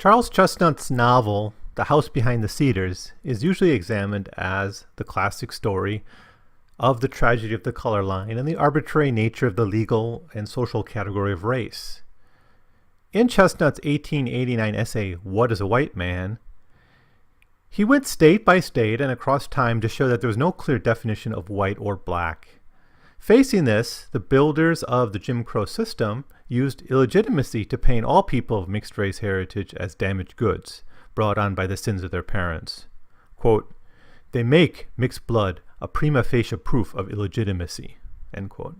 Charles Chesnutt's novel, The House Behind the Cedars, is usually examined as the classic story of the tragedy of the color line and the arbitrary nature of the legal and social category of race. In Chesnutt's 1889 essay, What is a White Man?, he went state by state and across time to show that there was no clear definition of white or black. Facing this, the builders of the Jim Crow system used illegitimacy to paint all people of mixed race heritage as damaged goods, brought on by the sins of their parents. Quote, "They make mixed blood a prima facie proof of illegitimacy." End quote.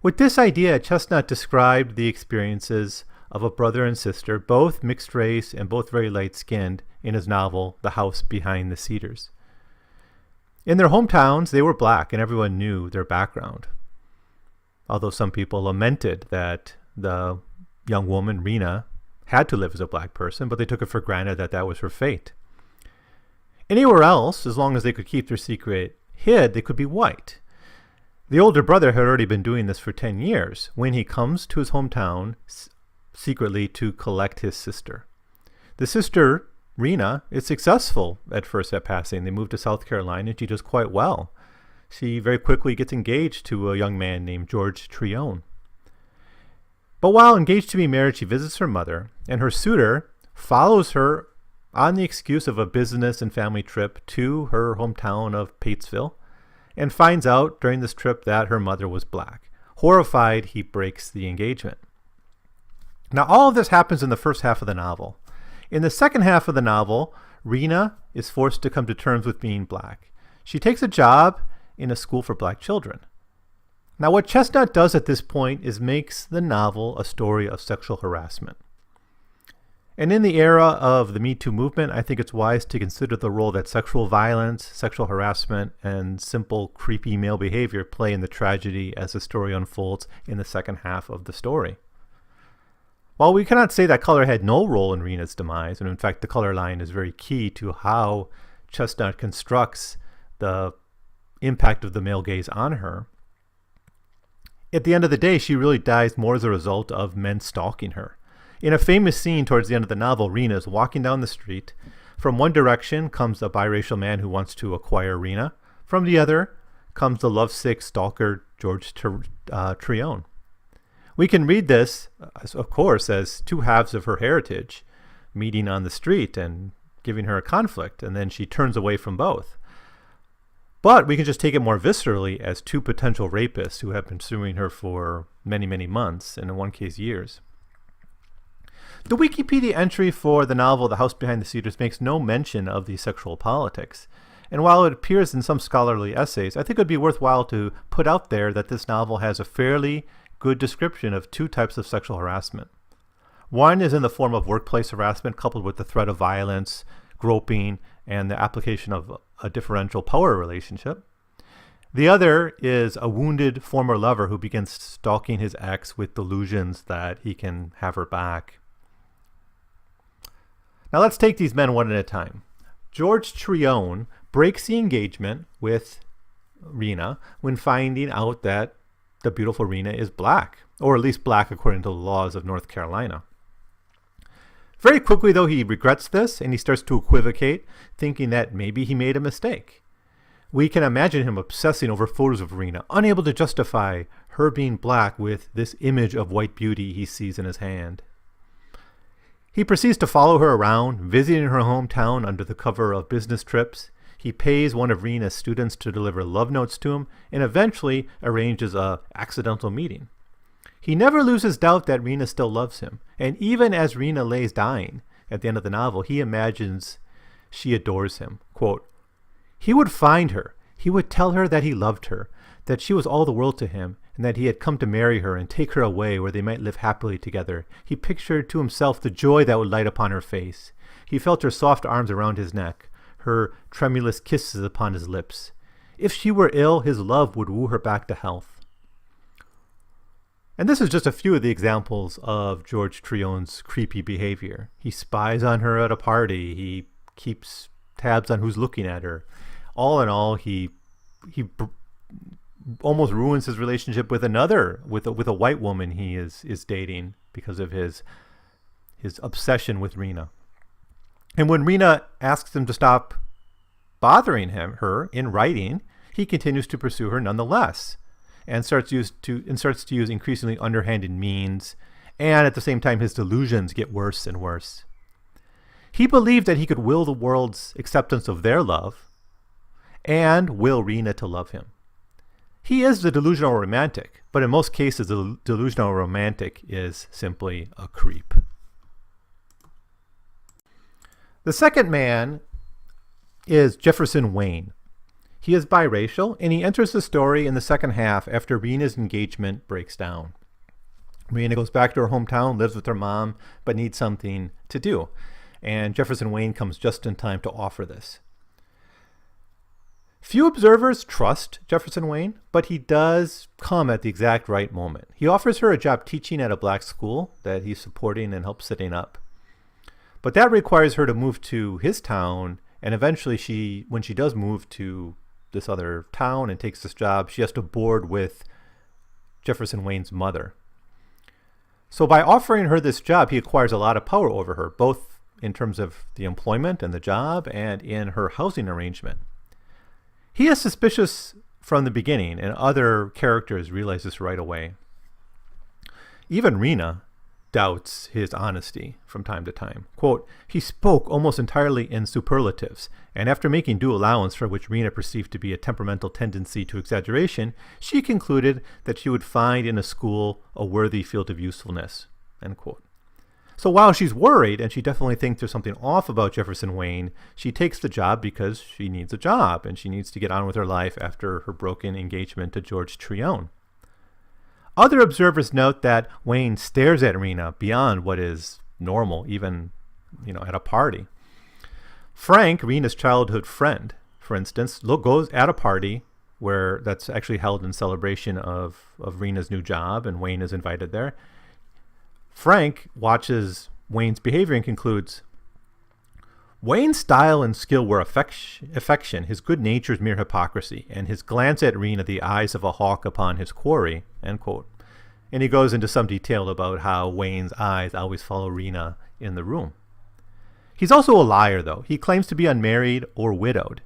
With this idea, Chesnutt described the experiences of a brother and sister, both mixed race and both very light-skinned, in his novel, The House Behind the Cedars. In their hometowns, they were black, and everyone knew their background. Although some people lamented that the young woman, Rena, had to live as a black person, but they took it for granted that that was her fate. Anywhere else, as long as they could keep their secret hid, they could be white. The older brother had already been doing this for 10 years when he comes to his hometown secretly to collect his sister. The sister, Rena, is successful at first at passing. They move to South Carolina and she does quite well. She very quickly gets engaged to a young man named George Tryon. But while engaged to be married, she visits her mother, and her suitor follows her on the excuse of a business and family trip to her hometown of Patesville, and finds out during this trip that her mother was black. Horrified, he breaks the engagement. Now, all of this happens in the first half of the novel. In the second half of the novel, Rena is forced to come to terms with being black. She takes a job in a school for black children. Now, what Chesnutt does at this point is makes the novel a story of sexual harassment. And in the era of the Me Too movement, I think it's wise to consider the role that sexual violence, sexual harassment, and simple creepy male behavior play in the tragedy as the story unfolds in the second half of the story. While we cannot say that color had no role in Rena's demise, and in fact the color line is very key to how Chesnutt constructs the impact of the male gaze on her, at the end of the day, she really dies more as a result of men stalking her. In a famous scene towards the end of the novel, Rena is walking down the street. From one direction comes a biracial man who wants to acquire Rena. From the other comes the lovesick stalker George Tryon. We can read this, of course, as two halves of her heritage meeting on the street and giving her a conflict, and then she turns away from both. But we can just take it more viscerally as two potential rapists who have been pursuing her for many, many months, and in one case, years. The Wikipedia entry for the novel The House Behind the Cedars makes no mention of the sexual politics. And while it appears in some scholarly essays, I think it would be worthwhile to put out there that this novel has a fairly good description of two types of sexual harassment. One is in the form of workplace harassment coupled with the threat of violence, groping, and the application of a differential power relationship. The other is a wounded former lover who begins stalking his ex with delusions that he can have her back. Now let's take these men one at a time. George Tryon breaks the engagement with Rena when finding out that the beautiful Rena is black, or at least black according to the laws of North Carolina. Very quickly, though, he regrets this and he starts to equivocate, thinking that maybe he made a mistake. We can imagine him obsessing over photos of Rena, unable to justify her being black with this image of white beauty he sees in his hand. He proceeds to follow her around, visiting her hometown under the cover of business trips. He pays one of Rena's students to deliver love notes to him and eventually arranges an accidental meeting. He never loses doubt that Rena still loves him, and even as Rena lays dying at the end of the novel, he imagines she adores him. Quote, "He would find her. He would tell her that he loved her, that she was all the world to him, and that he had come to marry her and take her away where they might live happily together. He pictured to himself the joy that would light upon her face. He felt her soft arms around his neck, her tremulous kisses upon his lips. If she were ill, his love would woo her back to health." And this is just a few of the examples of George Tryon's creepy behavior. He spies on her at a party. He keeps tabs on who's looking at her. All in all, he almost ruins his relationship with a white woman he is dating because of his his obsession with Rena. And when Rena asks him to stop bothering her in writing, he continues to pursue her nonetheless, and starts to use increasingly underhanded means, and at the same time his delusions get worse and worse. He believed that he could will the world's acceptance of their love and will Rena to love him. He is the delusional romantic, but in most cases the delusional romantic is simply a creep. The second man is Jefferson Wain. He is biracial, and he enters the story in the second half after Rena's engagement breaks down. Rena goes back to her hometown, lives with her mom, but needs something to do. And Jefferson Wain comes just in time to offer this. Few observers trust Jefferson Wain, but he does come at the exact right moment. He offers her a job teaching at a black school that he's supporting and helps setting up. But that requires her to move to his town, and eventually when she does move to this other town and takes this job, she has to board with Jefferson Wain's mother. So by offering her this job, he acquires a lot of power over her, both in terms of the employment and the job and in her housing arrangement. He is suspicious from the beginning, and other characters realize this right away. Even Rena doubts his honesty from time to time. Quote, he spoke almost entirely in superlatives, and after making due allowance for which Rena perceived to be a temperamental tendency to exaggeration, she concluded that she would find in a school a worthy field of usefulness. End quote. So while she's worried, and she definitely thinks there's something off about Jefferson Wain, she takes the job because she needs a job, and she needs to get on with her life after her broken engagement to George Tryon. Other observers note that Wain stares at Rena beyond what is normal, even at a party. Frank, Rena's childhood friend, for instance, goes at a party that's actually held in celebration of Rena's new job, and Wain is invited there. Frank watches Wain's behavior and concludes, Wain's style and skill were affection, his good nature is mere hypocrisy, and his glance at Rena the eyes of a hawk upon his quarry, end quote. And he goes into some detail about how Wain's eyes always follow Rena in the room. He's also a liar, though. He claims to be unmarried or widowed.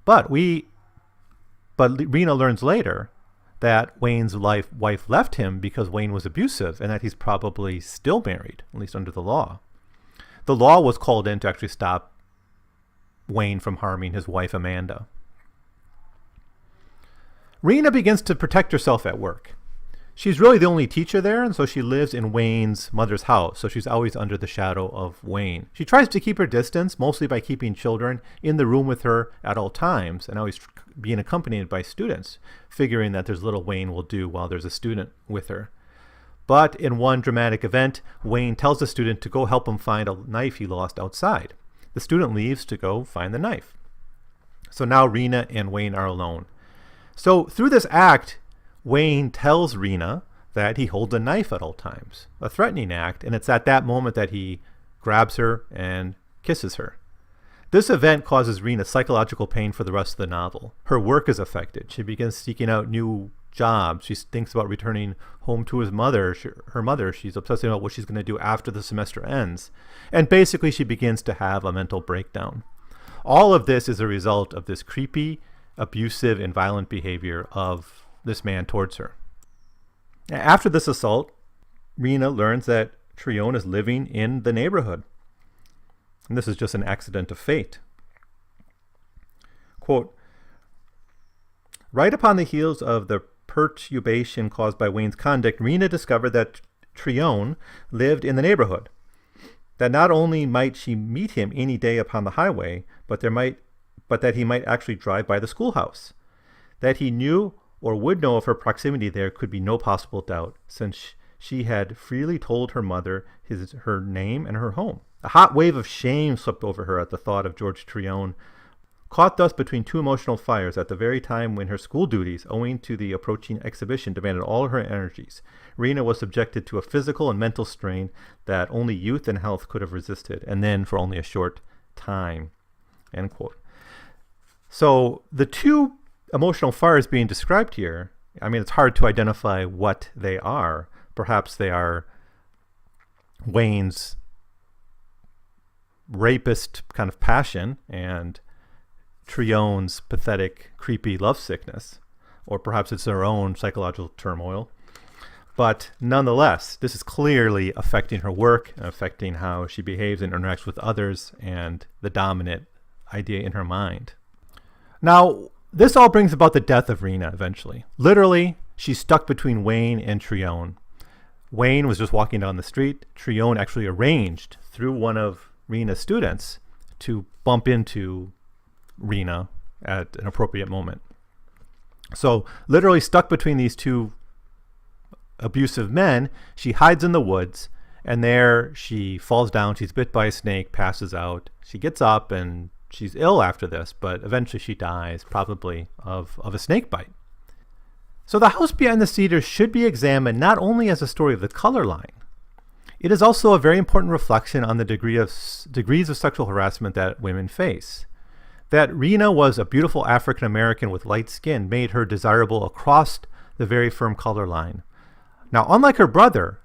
But Rena learns later that Wain's wife left him because Wain was abusive, and that he's probably still married, at least under the law. The law was called in to actually stop Wain from harming his wife, Amanda. Rena begins to protect herself at work. She's really the only teacher there, and so she lives in Wain's mother's house, so she's always under the shadow of Wain. She tries to keep her distance, mostly by keeping children in the room with her at all times, and always being accompanied by students, figuring that there's little Wain will do while there's a student with her. But in one dramatic event, Wain tells the student to go help him find a knife he lost outside. The student leaves to go find the knife. So now Rena and Wain are alone. So through this act, Wain tells Rena that he holds a knife at all times, a threatening act, and it's at that moment that he grabs her and kisses her. This event causes Rena psychological pain for the rest of the novel. Her work is affected. She begins seeking out new jobs. She thinks about returning home to her mother. She's obsessing about what she's going to do after the semester ends. And basically she begins to have a mental breakdown. All of this is a result of this creepy, abusive, and violent behavior of this man towards her. After this assault, Rena learns that Tryon is living in the neighborhood. And this is just an accident of fate. Quote, right upon the heels of the perturbation caused by Wain's conduct, Rena discovered that Tryon lived in the neighborhood. That not only might she meet him any day upon the highway, but that he might actually drive by the schoolhouse. That he knew or would know of her proximity there could be no possible doubt, since she had freely told her mother her name and her home. A hot wave of shame swept over her at the thought of George Tryon. Caught thus between two emotional fires at the very time when her school duties, owing to the approaching exhibition, demanded all her energies, Rena was subjected to a physical and mental strain that only youth and health could have resisted, and then for only a short time. End quote. So the two emotional fires being described here, I mean, it's hard to identify what they are. Perhaps they are Wain's rapist kind of passion and Tryon's pathetic, creepy lovesickness, or perhaps it's her own psychological turmoil. But nonetheless, this is clearly affecting her work and affecting how she behaves and interacts with others and the dominant idea in her mind. Now, this all brings about the death of Rena eventually. Literally, she's stuck between Wain and Tryon. Wain was just walking down the street. Tryon actually arranged through one of Rena's students to bump into Rena at an appropriate moment. So literally stuck between these two abusive men, she hides in the woods, and there she falls down. She's bit by a snake, passes out. She gets up and she's ill after this, but eventually she dies, probably of a snake bite. So The House Behind the Cedars should be examined not only as a story of the color line, it is also a very important reflection on the degrees of sexual harassment that women face. That Rena was a beautiful African American with light skin made her desirable across the very firm color line. Now, unlike her brother,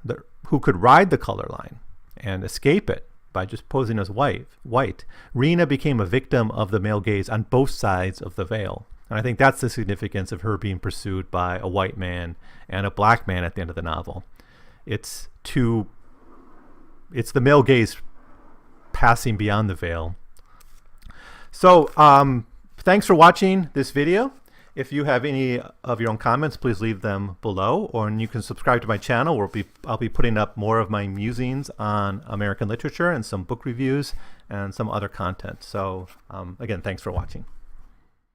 who could ride the color line and escape it by just posing as white, Rena became a victim of the male gaze on both sides of the veil. And I think that's the significance of her being pursued by a white man and a black man at the end of the novel. It's the male gaze passing beyond the veil. So thanks for watching this video. If you have any of your own comments, please leave them below, or you can subscribe to my channel where I'll be putting up more of my musings on American literature and some book reviews and some other content. So again, thanks for watching.